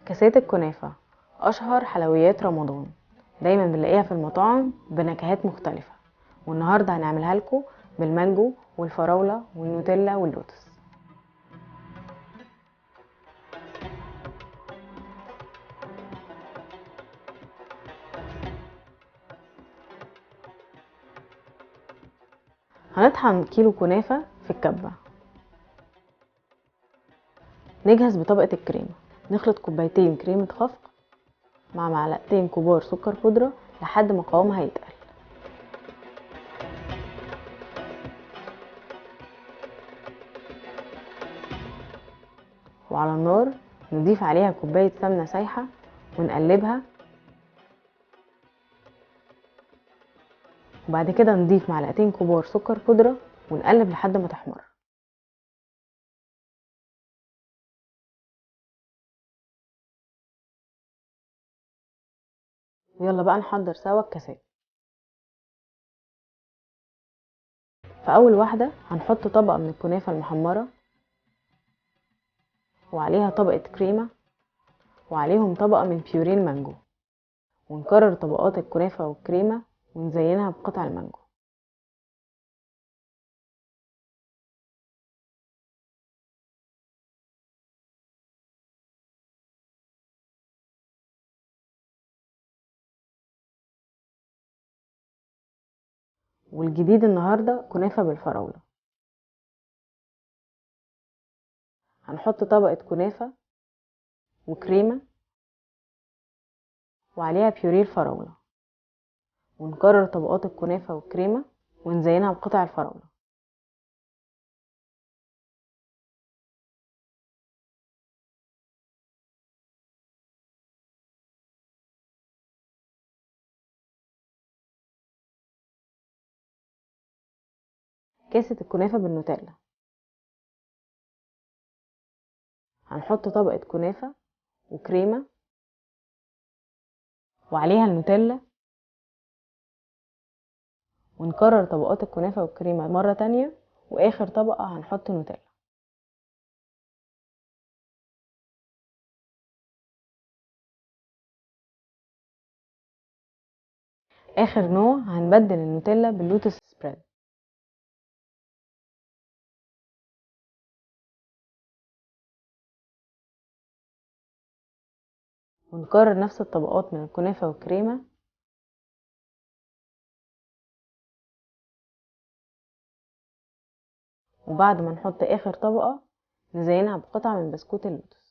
كاسات الكنافة أشهر حلويات رمضان. دايما بنلاقيها في المطاعم بنكهات مختلفة، والنهاردة هنعملها لكم بالمانجو والفراولة والنوتيلا واللوتس. هنطحن كيلو كنافة في الكبة. نجهز بطبقة الكريمة. نخلط كوبايتين كريمة خفق مع معلقتين كبار سكر بودرة لحد ما قوامها يتقل. وعلى النار نضيف عليها كوباية سمنة سايحة ونقلبها، وبعد كده نضيف معلقتين كبار سكر بودرة ونقلب لحد ما تحمر. ويلا بقى نحضر سوا الكاسات. في اول واحدة هنحط طبقة من الكنافة المحمرة، وعليها طبقة كريمة، وعليهم طبقة من بيوريه المانجو، ونكرر طبقات الكنافة والكريمة ونزينها بقطع المانجو. والجديد النهاردة كنافة بالفراولة. هنحط طبقة كنافة وكريمة وعليها بيوريه الفراولة، ونكرر طبقات الكنافة والكريمة ونزينها بقطع الفراولة. كاسة الكنافة بالنوتيلا. هنحط طبقة كنافة وكريمة وعليها النوتيلا، ونكرر طبقات الكنافة والكريمة مرة تانية، واخر طبقة هنحط نوتيلا. اخر نوع هنبدل النوتيلا باللوتس سبريد. ونكرر نفس الطبقات من الكنافة والكريمة، وبعد ما نحط اخر طبقة نزينها بقطعة من بسكوت اللوتس.